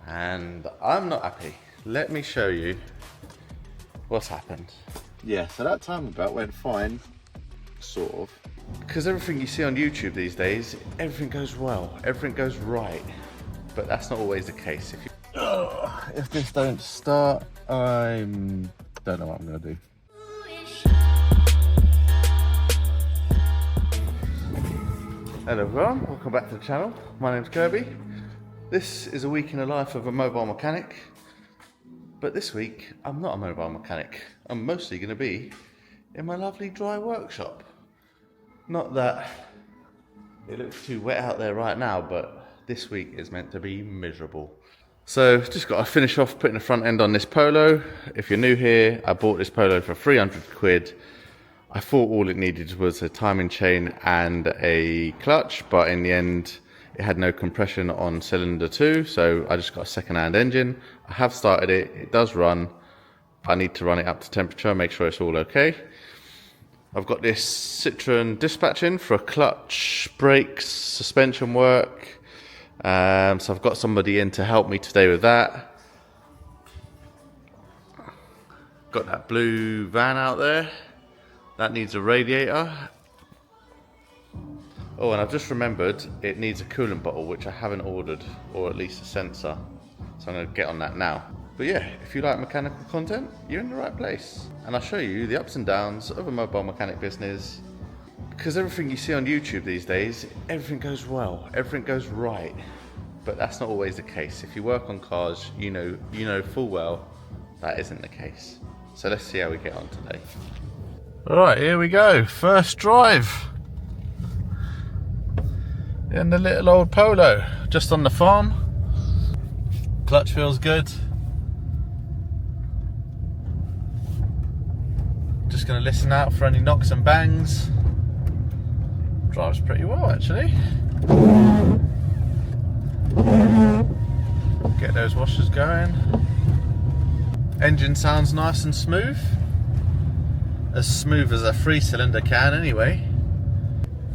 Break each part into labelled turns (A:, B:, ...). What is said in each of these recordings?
A: and I'm not happy. Let me show you what's happened.
B: Yeah, so that time about went fine, sort of.
A: Because everything you see on YouTube these days, everything goes well, everything goes right, but that's not always the case. If this don't start, I don't know what I'm gonna do. Hello everyone, welcome back to the channel. My name's Kirby. This is a week in the life of a mobile mechanic, but this week I'm not a mobile mechanic. I'm mostly going to be in my lovely dry workshop. Not that it looks too wet out there right now, but this week is meant to be miserable. So just got to finish off putting the front end on this Polo. If you're new here, I bought this Polo for 300 quid. I thought all it needed was a timing chain and a clutch, but in the end it had no compression on cylinder 2, so I just got a second-hand engine. I have started it, it does run. I need to run it up to temperature, make sure it's all okay. I've got this Citroen dispatch in for a clutch, brakes, suspension work. So I've got somebody in to help me today with that. Got that blue van out there. That needs a radiator. Oh, and I've just remembered it needs a coolant bottle, which I haven't ordered, or at least a sensor. So I'm going to get on that now. But yeah, if you like mechanical content, you're in the right place. And I'll show you the ups and downs of a mobile mechanic business. Because everything you see on YouTube these days, everything goes well, everything goes right. But that's not always the case. If you work on cars, you know full well that isn't the case. So let's see how we get on today. Alright, here we go. First drive. In the little old Polo, just on the farm. Clutch feels good. Just going to listen out for any knocks and bangs. Drives pretty well actually. Get those washers going. Engine sounds nice and smooth. As smooth as a 3-cylinder can anyway.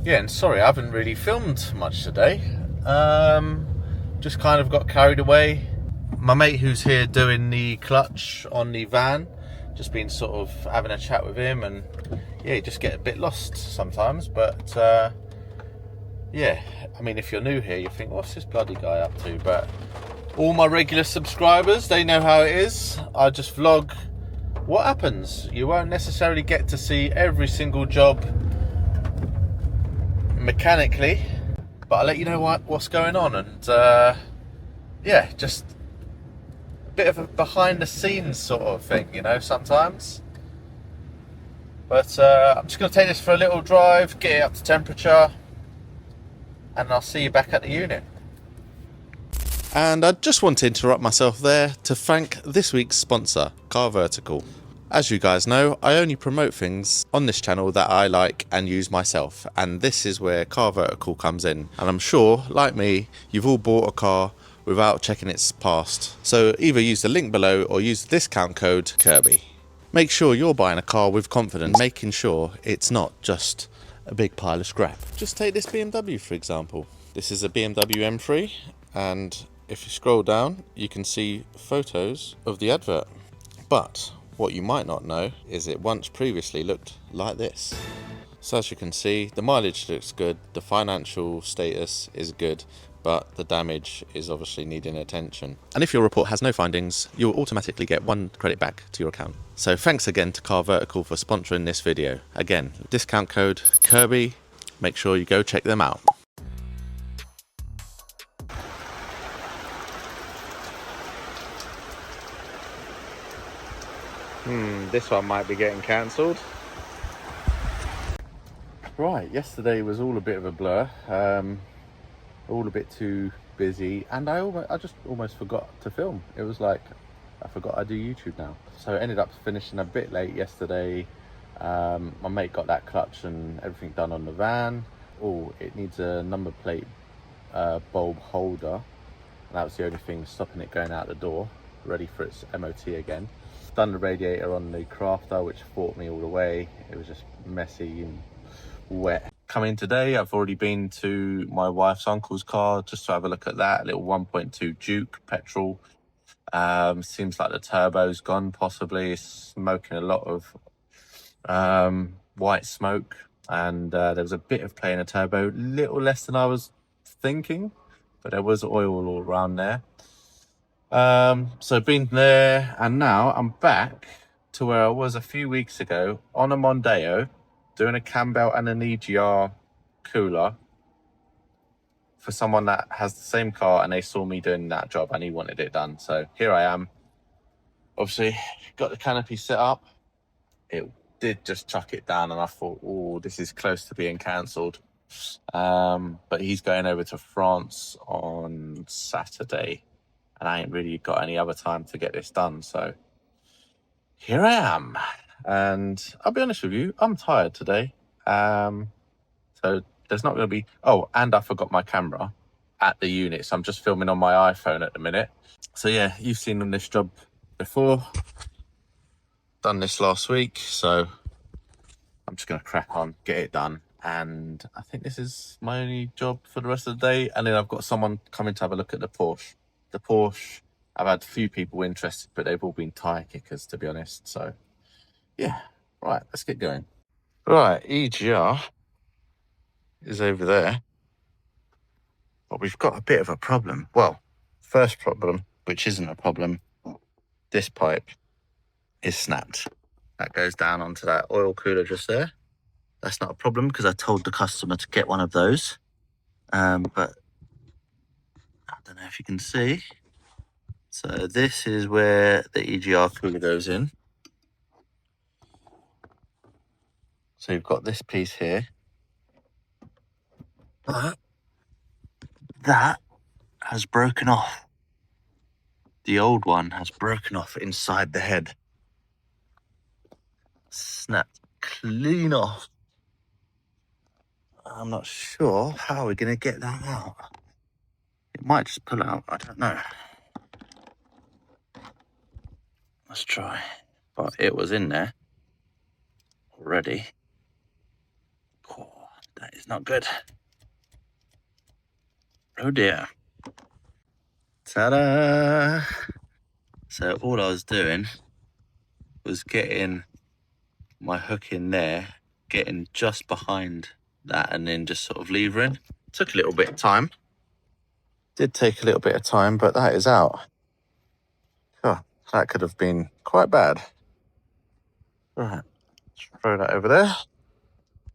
A: Yeah, and sorry I haven't really filmed much today. Just kind of got carried away. My mate who's here doing the clutch on the van, just been sort of having a chat with him, and yeah, you just get a bit lost sometimes, but yeah, I mean if you're new here you think what's this bloody guy up to, but all my regular subscribers, they know how it is. I just vlog what happens. You won't necessarily get to see every single job mechanically, but I'll let you know what's going on, and yeah, just a bit of a behind the scenes sort of thing, you know, sometimes. But I'm just going to take this for a little drive, get it up to temperature, and I'll see you back at the unit. And I just want to interrupt myself there to thank this week's sponsor, Car Vertical. As you guys know, I only promote things on this channel that I like and use myself, and this is where Car Vertical comes in. And I'm sure, like me, you've all bought a car without checking its past. So either use the link below or use the discount code Kirby. Make sure you're buying a car with confidence, making sure it's not just a big pile of scrap. Just take this BMW for example. This is a BMW M3, and if you scroll down you can see photos of the advert. But what you might not know is it once previously looked like this. So as you can see, the mileage looks good, the financial status is good, but the damage is obviously needing attention. And if your report has no findings, you'll automatically get 1 credit back to your account. So thanks again to Car Vertical for sponsoring this video. Again, discount code Kirby, make sure you go check them out. This one might be getting cancelled. Right, yesterday was all a bit of a blur, all a bit too busy, and I just almost forgot to film. It was like I forgot I do YouTube now. So I ended up finishing a bit late yesterday. My mate got that clutch and everything done on the van. Oh, it needs a number plate bulb holder, and that was the only thing stopping it going out the door, ready for its MOT again. Done the radiator on the Crafter, which fought me all the way. It was just messy and wet. come in today. I've already been to my wife's uncle's car just to have a look at that. A little 1.2 Duke petrol. Seems like the turbo's gone, possibly. It's smoking a lot of white smoke, and there was a bit of play in the turbo, little less than I was thinking, but there was oil all around there. So been there, and now I'm back to where I was a few weeks ago on a Mondeo, doing a cam belt and an EGR cooler for someone that has the same car, and they saw me doing that job and he wanted it done. So here I am. Obviously got the canopy set up. It did just chuck it down, and I thought, oh, this is close to being cancelled. But he's going over to France on Saturday, and I ain't really got any other time to get this done. So here I am. And I'll be honest with you, I'm tired today. So there's not going to be... Oh, and I forgot my camera at the unit, so I'm just filming on my iPhone at the minute. So yeah, you've seen this job before. Done this last week, so I'm just going to crack on, get it done. And I think this is my only job for the rest of the day. And then I've got someone coming to have a look at the Porsche. The Porsche, I've had a few people interested, but they've all been tire kickers, to be honest. So yeah, right, let's get going. Right, EGR is over there, but we've got a bit of a problem. Well, first problem, which isn't a problem, this pipe is snapped. That goes down onto that oil cooler just there. That's not a problem because I told the customer to get one of those. But I don't know if you can see. So this is where the EGR cooler goes in. So you've got this piece here. But that has broken off. The old one has broken off inside the head. Snapped clean off. I'm not sure how we're going to get that out. It might just pull out, I don't know. Let's try. But it was in there already. Oh, that is not good. Oh dear. Ta-da! So all I was doing was getting my hook in there, getting just behind that, and then just sort of levering. Took a little bit of time. Did take a little bit of time, but that is out. Oh, that could have been quite bad. Right, let's throw that over there.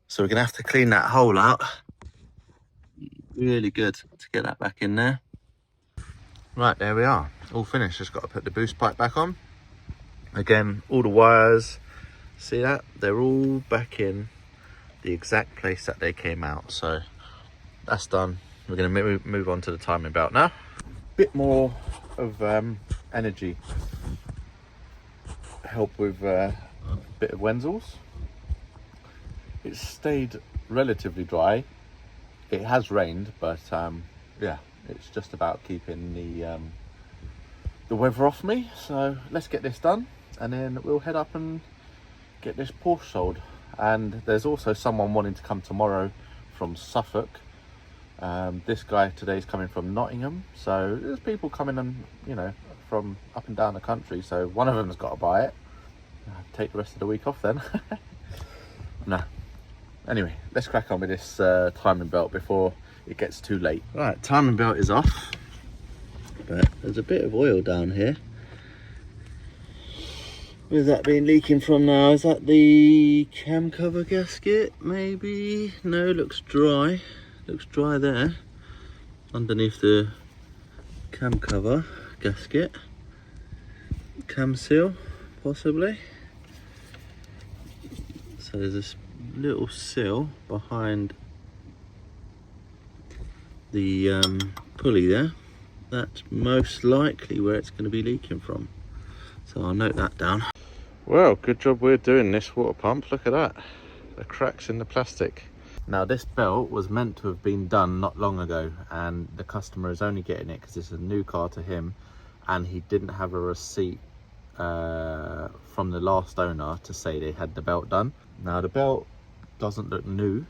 A: So we're gonna have to clean that hole out. Really good to get that back in there. Right, there we are, all finished. Just got to put the boost pipe back on. Again, all the wires, see that? They're all back in the exact place that they came out. So that's done. We're going to move on to the timing belt now. Bit more of energy help with a bit of Wenzel's. It's stayed relatively dry. It has rained, but yeah, it's just about keeping the weather off me. So let's get this done, and then we'll head up and get this Porsche sold. And there's also someone wanting to come tomorrow from Suffolk. This guy today is coming from Nottingham, so there's people coming and, you know, from up and down the country. So one of them's got to buy it. Take the rest of the week off then. No. Anyway, let's crack on with this timing belt before it gets too late. Right, timing belt is off, but there's a bit of oil down here. Where's that been leaking from now? Is that the cam cover gasket, maybe? No, looks dry. Looks dry there, underneath the cam cover gasket. Cam seal, possibly. So there's this little seal behind the pulley there. That's most likely where it's going to be leaking from. So I'll note that down. Well, good job we're doing this water pump. Look at that, the cracks in the plastic. Now this belt was meant to have been done not long ago, and the customer is only getting it because it's a new car to him, and he didn't have a receipt from the last owner to say they had the belt done. Now the belt doesn't look new,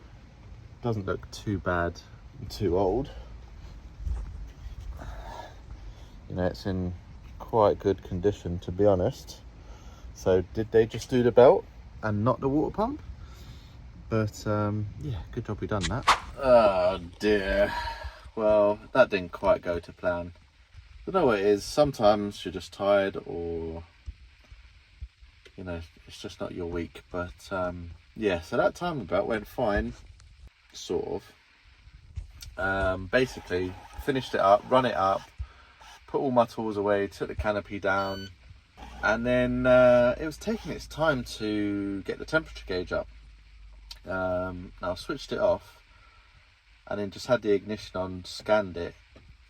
A: doesn't look too bad and too old. You know, it's in quite good condition, to be honest. So did they just do the belt and not the water pump? But yeah, good job we done that. Oh dear. Well, that didn't quite go to plan. I don't know what it is. Sometimes you're just tired, or you know, it's just not your week. But yeah, so that time about went fine, sort of. Basically finished it up, run it up, put all my tools away, took the canopy down, and then it was taking its time to get the temperature gauge up. Now I switched it off and then just had the ignition on, scanned it,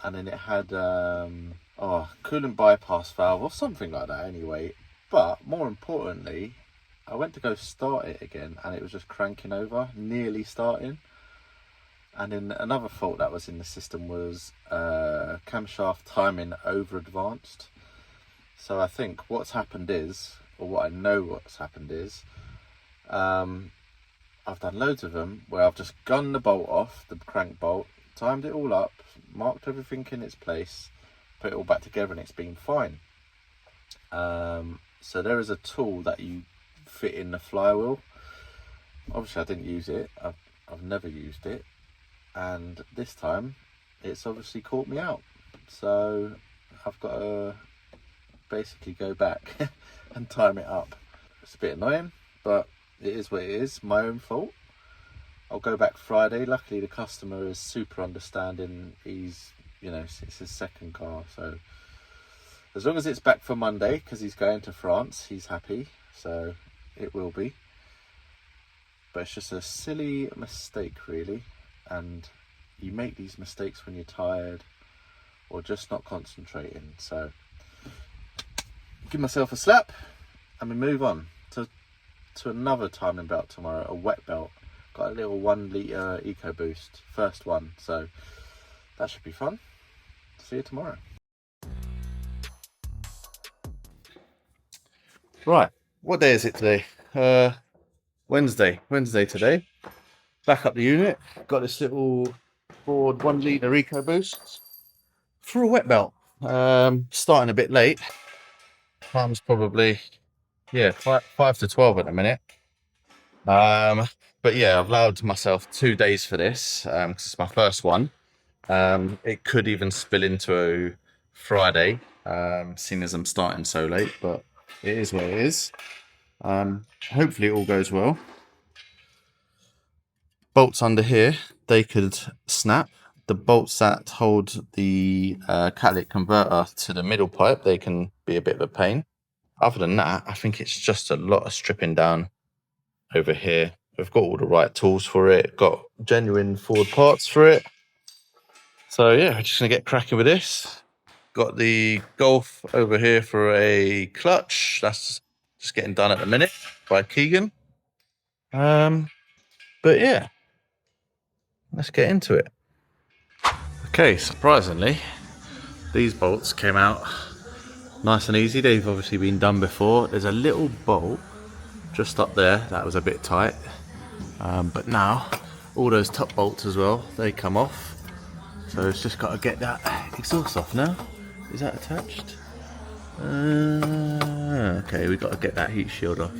A: and then it had coolant bypass valve or something like that anyway. But more importantly, I went to go start it again and it was just cranking over, nearly starting. And then another fault that was in the system was camshaft timing over advanced. So I think what's happened is, or what I know what's happened is, I've done loads of them where I've just gunned the bolt off, the crank bolt, timed it all up, marked everything in its place, put it all back together, and it's been fine. So there is a tool that you fit in the flywheel. Obviously I didn't use it, I've never used it, and this time it's obviously caught me out. So I've got to basically go back and time it up. It's a bit annoying, but it is what it is, my own fault. I'll go back Friday. Luckily the customer is super understanding. He's, you know, it's his second car, so as long as it's back for Monday, because he's going to France, he's happy, so it will be. But it's just a silly mistake really, and you make these mistakes when you're tired or just not concentrating. So give myself a slap and we move on to another timing belt tomorrow, a wet belt. Got a little 1 litre EcoBoost, first one, so that should be fun. See you tomorrow. Right, what day is it today? Wednesday today. Back up the unit, got this little Ford 1 litre EcoBoost for a wet belt. Starting a bit late. Time's probably, yeah, 5 to 12 at the minute. But yeah, I've allowed myself 2 days for this because it's my first one. It could even spill into Friday, seeing as I'm starting so late, but it is what it is. Hopefully it all goes well. Bolts under here, they could snap. The bolts that hold the catalytic converter to the middle pipe, they can be a bit of a pain. Other than that, I think it's just a lot of stripping down over here. We've got all the right tools for it, got genuine Ford parts for it. So yeah, we're just gonna get cracking with this. Got the Golf over here for a clutch. That's just getting done at the minute by Keegan. But yeah, let's get into it. Okay, surprisingly, these bolts came out nice and easy. They've obviously been done before. There's a little bolt just up there that was a bit tight, but now all those top bolts as well, they come off. So it's just got to get that exhaust off now. Is that attached? Okay, we've got to get that heat shield off.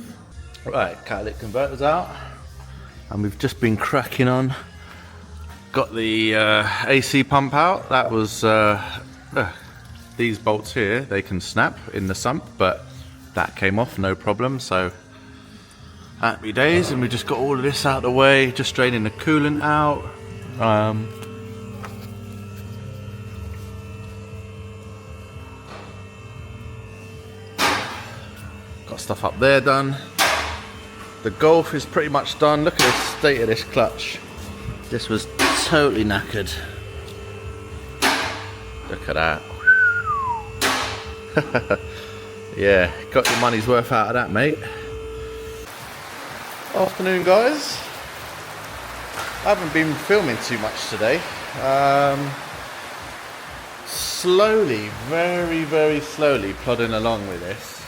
A: Right, catalytic converter's out, and we've just been cracking on. Got the AC pump out. That was these bolts here, they can snap in the sump, but that came off no problem. So happy days, and we just got all of this out of the way, just draining the coolant out. Got stuff up there done. The Golf is pretty much done. Look at the state of this clutch. This was totally knackered. Look at that. Yeah, got your money's worth out of that, mate. Afternoon, guys. I haven't been filming too much today. Slowly, very, very slowly plodding along with this.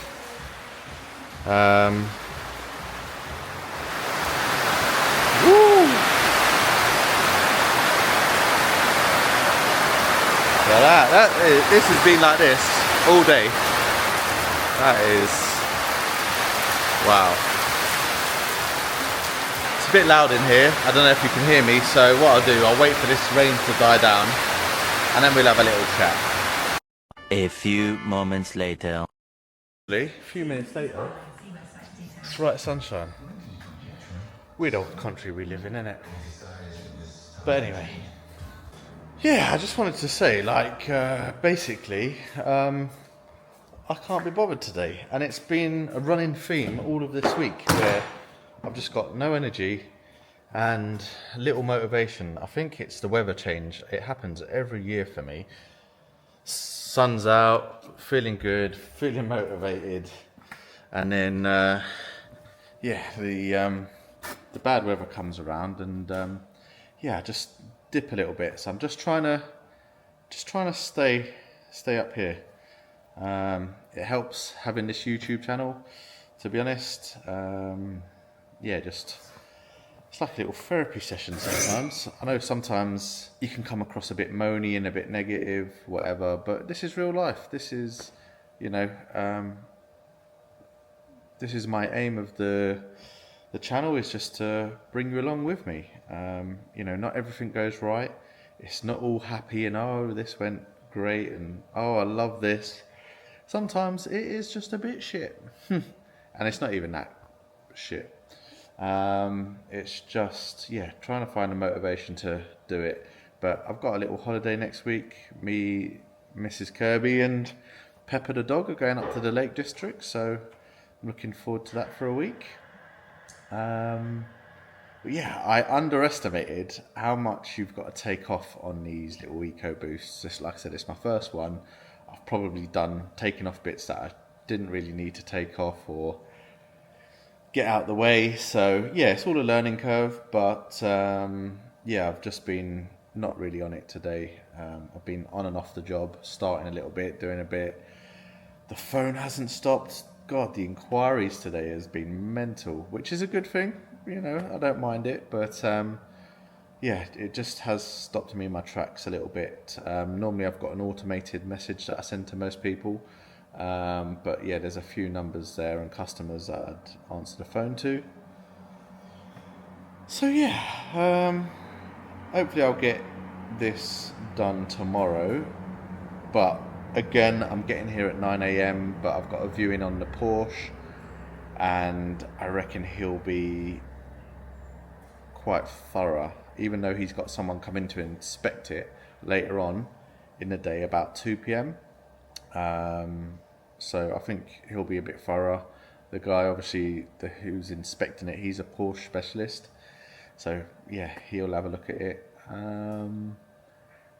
A: Woo! This has been like this all day. That is, wow. It's a bit loud in here. I don't know if you can hear me. So what I'll do, I'll wait for this rain to die down, and then we'll have a little chat.
C: A few moments later.
A: A few minutes later, it's right sunshine. Weird old country we live in, innit? But anyway, yeah, I just wanted to say, like, basically, I can't be bothered today, and it's been a running theme all of this week where I've just got no energy and little motivation. I think it's the weather change. It happens every year for me. Sun's out, feeling good, feeling motivated, and then yeah, the bad weather comes around, and yeah, just dip a little bit. So I'm just trying to stay up here. It helps having this YouTube channel, to be honest. Yeah, just it's like a little therapy session sometimes. I know sometimes you can come across a bit moany and a bit negative, whatever, but this is real life. This is, you know, this is my aim of the channel, is just to bring you along with me. You know, not everything goes right. It's not all happy and, oh, this went great and, oh, I love this. Sometimes it is just a bit shit. And it's not even that shit. It's just, yeah, trying to find a motivation to do it. But I've got a little holiday next week. Me, Mrs. Kirby and Pepper the dog are going up to the Lake District, so I'm looking forward to that for a week. But yeah, I underestimated how much you've got to take off on these little EcoBoosts. Just like I said, it's my first one. I've probably taken off bits that I didn't really need to take off or get out the way. So yeah, it's all a learning curve, but yeah, I've just been not really on it today. I've been on and off the job, starting a little bit, doing a bit. The phone hasn't stopped. God, the inquiries today has been mental, which is a good thing. You know, I don't mind it, but yeah, it just has stopped me in my tracks a little bit. Normally I've got an automated message that I send to most people, but yeah, there's a few numbers there and customers that I'd answer the phone to. So yeah, hopefully I'll get this done tomorrow, but again, I'm getting here at 9 a.m, but I've got a viewing on the Porsche, and I reckon he'll be quite thorough, even though he's got someone coming to inspect it later on in the day about 2 p.m. So I think he'll be a bit thorough. The guy, obviously, who's inspecting it, he's a Porsche specialist. So yeah, he'll have a look at it.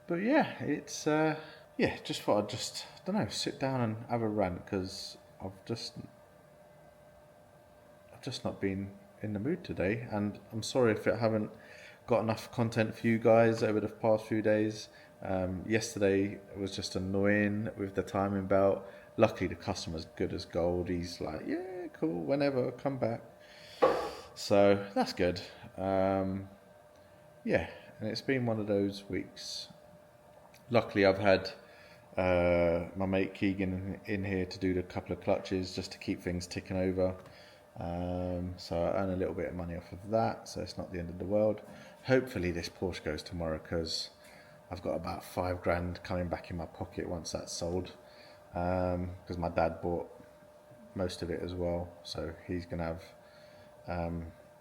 A: But yeah, it's yeah, just thought I'd I don't know, sit down and have a rant, because I've just not been in the mood today, and I'm sorry if I haven't got enough content for you guys over the past few days. Yesterday was just annoying with the timing belt. Luckily the customer's good as gold. He's like, yeah, cool, whenever, come back. So that's good. Yeah, and it's been one of those weeks. Luckily I've had my mate Keegan in here to do a couple of clutches just to keep things ticking over. So I earn a little bit of money off of that, so it's not the end of the world. Hopefully this Porsche goes tomorrow, because I've got about £5 coming back in my pocket once that's sold, because my dad bought most of it as well, so he's gonna have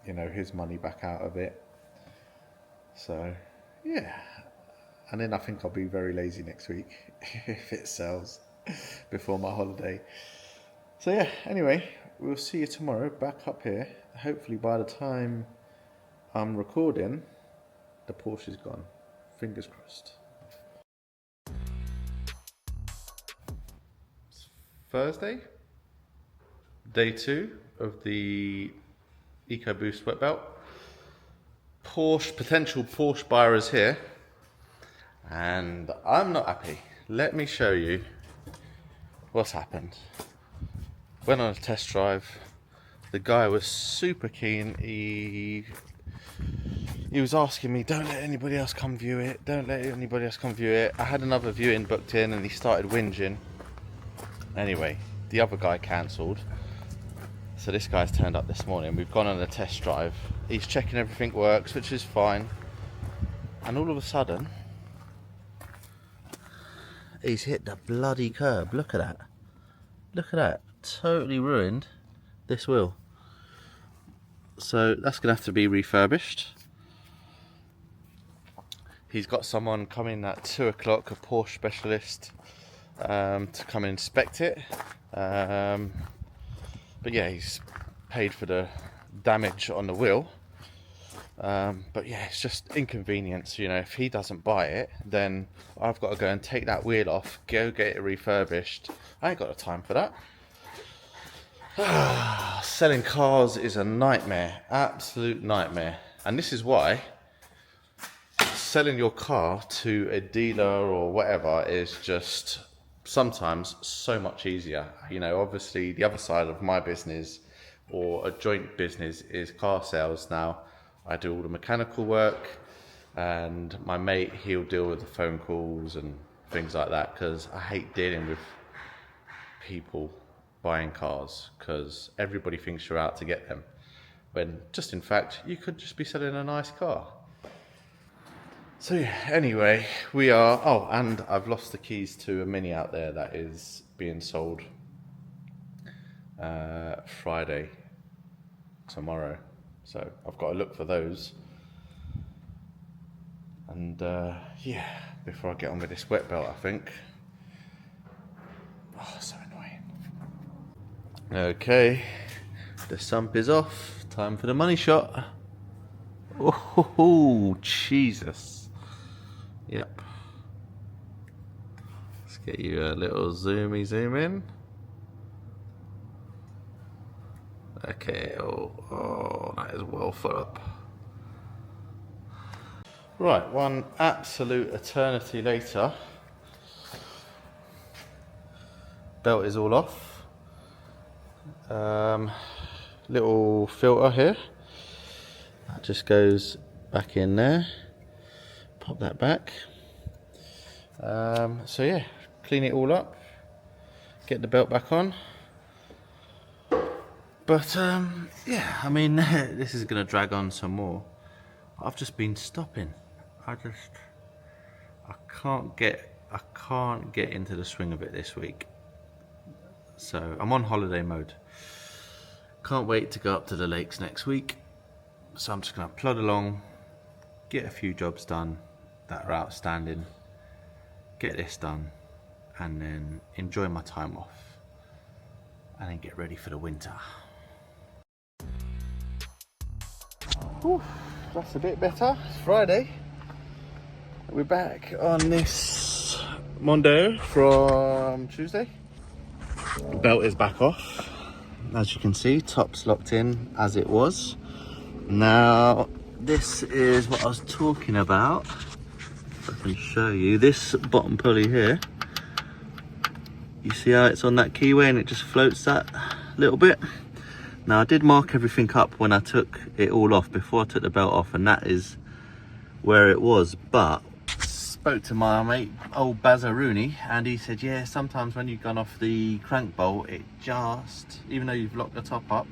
A: you know, his money back out of it. So yeah, and then I think I'll be very lazy next week if it sells before my holiday. So yeah, anyway, we'll see you tomorrow back up here. Hopefully by the time I'm recording, the Porsche is gone. Fingers crossed. It's Thursday, day 2 of the EcoBoost wet belt. Potential Porsche buyer is here, and I'm not happy. Let me show you what's happened. Went on a test drive. The guy was super keen. He he was asking me, don't let anybody else come view it, don't let anybody else come view it. I had another viewing booked in and he started whinging. Anyway, the other guy cancelled. So this guy's turned up this morning. We've gone on a test drive. He's checking everything works, which is fine. And all of a sudden, he's hit the bloody curb. Look at that. Look at that. Totally ruined this wheel. So that's going to have to be refurbished. He's got someone coming at 2 o'clock, a Porsche specialist, to come and inspect it. But yeah, he's paid for the damage on the wheel. But yeah, it's just inconvenience. You know, if he doesn't buy it, then I've got to go and take that wheel off, go get it refurbished. I ain't got the time for that. Selling cars is a nightmare, absolute nightmare. And this is why selling your car to a dealer or whatever is just sometimes so much easier. You know, obviously the other side of my business or a joint business is car sales. Now I do all the mechanical work, and my mate, he'll deal with the phone calls and things like that, because I hate dealing with people buying cars, because everybody thinks you're out to get them, when just in fact you could just be selling a nice car. So yeah, anyway, we are, oh, and I've lost the keys to a Mini out there that is being sold Friday, tomorrow. So I've got to look for those. And yeah, before I get on with this wet belt, I think. Oh, so annoying. Okay, the sump is off. Time for the money shot. Oh, Jesus. Yep. Let's get you a little zoom in. Okay, oh, that is well full up. Right, one absolute eternity later. Belt is all off. Little filter here. That just goes back in there. Pop that back. So yeah, clean it all up. Get the belt back on. But yeah, I mean, this is going to drag on some more. I've just been stopping. I can't get into the swing of it this week. So I'm on holiday mode. Can't wait to go up to the lakes next week. So I'm just going to plod along, get a few jobs done that are outstanding, get this done, and then enjoy my time off, and then get ready for the winter. Whew, that's a bit better. It's Friday. We're back on this Mondo from Tuesday. The belt is back off. As you can see, top's locked in as it was. Now, this is what I was talking about. If I can show you this bottom pulley here. You see how it's on that keyway and it just floats that little bit? Now, I did mark everything up when I took it all off, before I took the belt off, and that is where it was. But spoke to my mate, old Bazzarooney, and he said, yeah, sometimes when you've gone off the crank bolt, it just, even though you've locked the top up,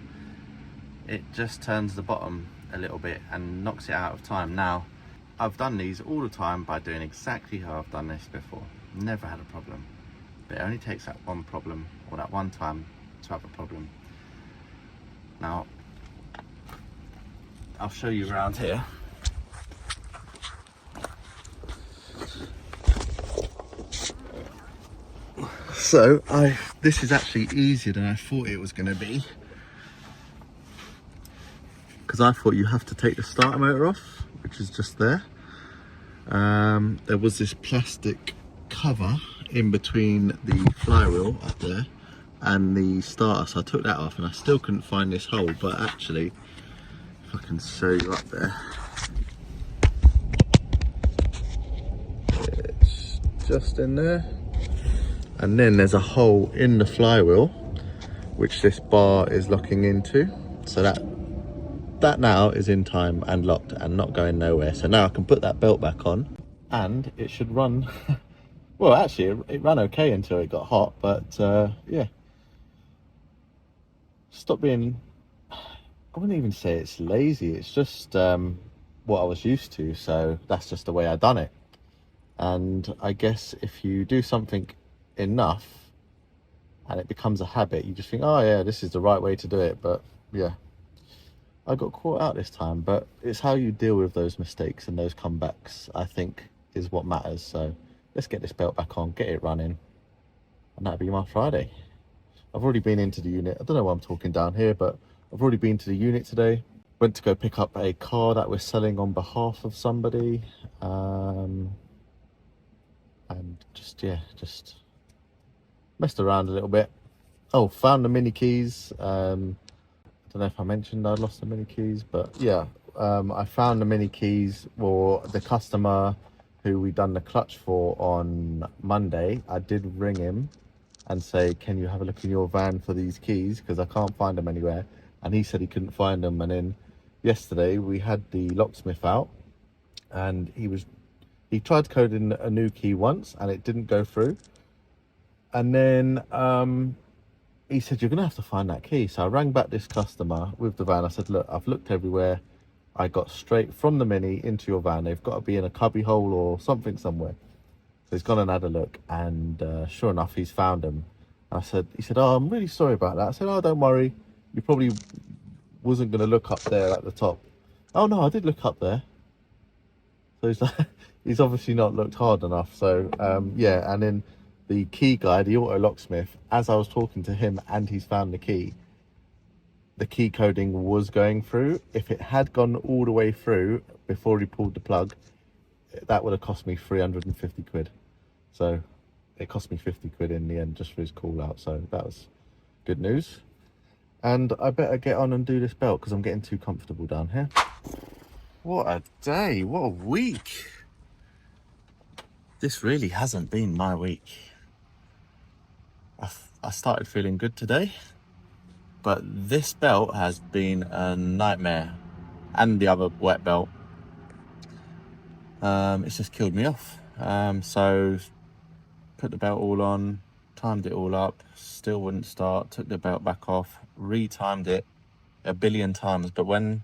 A: it just turns the bottom a little bit and knocks it out of time. Now, I've done these all the time by doing exactly how I've done this before. Never had a problem. But it only takes that one problem, or that one time, to have a problem. Now, I'll show you around here. So, this is actually easier than I thought it was going to be. Because I thought you have to take the starter motor off, which is just there. There was this plastic cover in between the flywheel up there and the starter, so I took that off, and I still couldn't find this hole. But actually, if I can show you up there, it's just in there. And then there's a hole in the flywheel which this bar is locking into, so that
B: that now is in time and locked and not going nowhere. So now I can put that belt back on and it should run. Well, actually, it ran okay until it got hot, but yeah. Stop being, I wouldn't even say it's lazy. It's just what I was used to. So that's just the way I done it. And I guess if you do something enough and it becomes a habit, you just think, oh yeah, this is the right way to do it. But yeah, I got caught out this time, but it's how you deal with those mistakes and those comebacks, I think, is what matters. So let's get this belt back on, get it running, and that'll be my Friday. I've already been into the unit. I don't know why I'm talking down here, but I've already been to the unit today. Went to go pick up a car that we're selling on behalf of somebody. And just messed around a little bit. Oh, found the mini keys. I don't know if I mentioned I'd lost the mini keys, but yeah, I found the mini keys for the customer who we done the clutch for on Monday. I did ring him and say, can you have a look in your van for these keys, because I can't find them anywhere. And he said he couldn't find them. And then yesterday we had the locksmith out, and he tried coding a new key once and it didn't go through. And then he said, you're gonna have to find that key. So I rang back this customer with the van. I said, look, I've looked everywhere. I got straight from the Mini into your van. They've got to be in a cubby hole or something somewhere. So he's gone and had a look, and sure enough, he's found them. And he said, oh, I'm really sorry about that. I said, oh, don't worry. You probably wasn't going to look up there at the top. Oh, no, I did look up there. So he's like, he's obviously not looked hard enough. So, yeah, and then the key guy, the auto locksmith, as I was talking to him and he's found the key coding was going through. If it had gone all the way through before he pulled the plug, that would have cost me 350 quid. So it cost me 50 quid in the end just for his call out. So that was good news. And I better get on and do this belt because I'm getting too comfortable down here. What a day, what a week. This really hasn't been my week. I started feeling good today, but this belt has been a nightmare, and the other wet belt. It's just killed me off. So put the belt all on, timed it all up, still wouldn't start, took the belt back off, retimed it 1 billion times, but when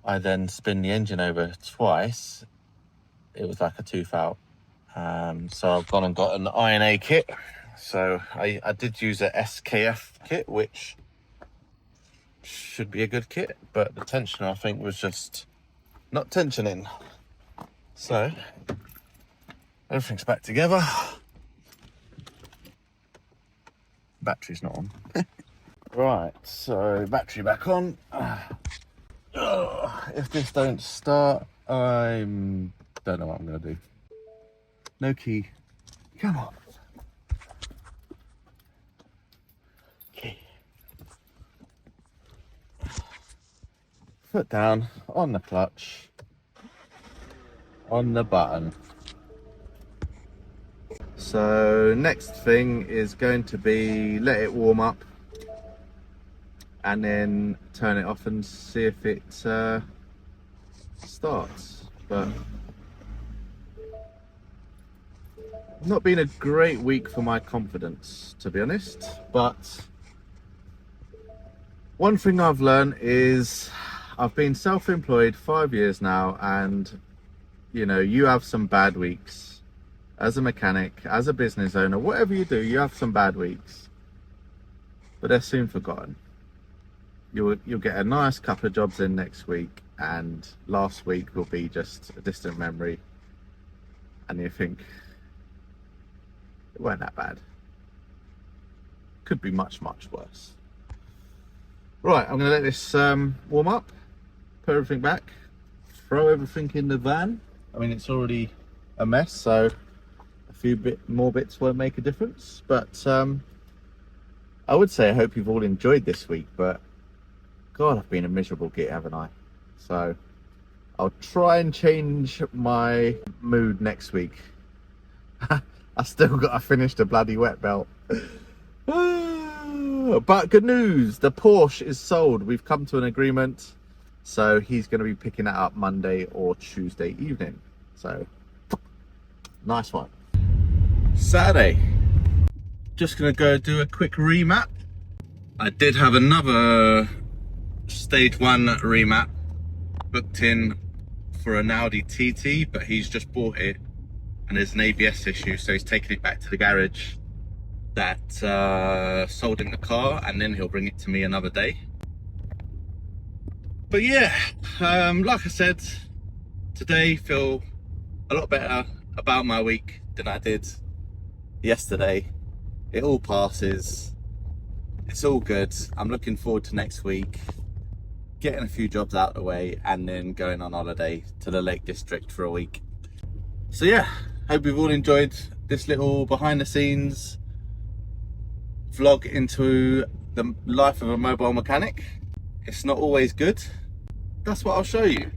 B: I then spin the engine over twice, it was like a tooth out. So I've gone and got an INA kit. So I did use a SKF kit, which should be a good kit, but the tensioner I think was just not tensioning. So everything's back together. Battery's not on. Right, so battery back on. If this don't start, I don't know what I'm gonna do. No key. Come on. Key. Foot down on the clutch, on the button. So next thing is going to be let it warm up and then turn it off and see if it starts. But not been a great week for my confidence, to be honest, but one thing I've learned is I've been self-employed 5 years now, and you know, you have some bad weeks as a mechanic, as a business owner, whatever you do, you have some bad weeks, but they're soon forgotten. You'll get a nice couple of jobs in next week, and last week will be just a distant memory, and you think it weren't that bad. Could be much, much worse. Right, I'm gonna let this warm up, put everything back, throw everything in the van. I mean, it's already a mess, so a few more bits won't make a difference, but I would say I hope you've all enjoyed this week, but God, I've been a miserable git, haven't I? So I'll try and change my mood next week. I still got to finish the bloody wet belt. But good news, the Porsche is sold. We've come to an agreement. So he's going to be picking that up Monday or Tuesday evening. So nice one.
A: Saturday, just gonna go do a quick remap. I did have another stage 1 remap booked in for an Audi TT, but he's just bought it and there's an ABS issue, so he's taking it back to the garage that sold him the car, and then he'll bring it to me another day. But yeah, like I said, today feel a lot better about my week than I did yesterday. It all passes, it's all good. I'm looking forward to next week, getting a few jobs out of the way, and then going on holiday to the Lake District for a week. So yeah, hope you've all enjoyed this little behind the scenes vlog into the life of a mobile mechanic. It's not always good, that's what I'll show you.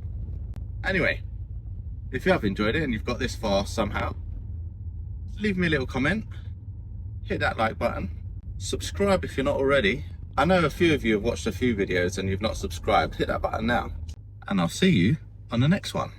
A: Anyway, if you have enjoyed it and you've got this far somehow, leave me a little comment, hit that like button, subscribe if you're not already. I know a few of you have watched a few videos and you've not subscribed. Hit that button now, and I'll see you on the next one.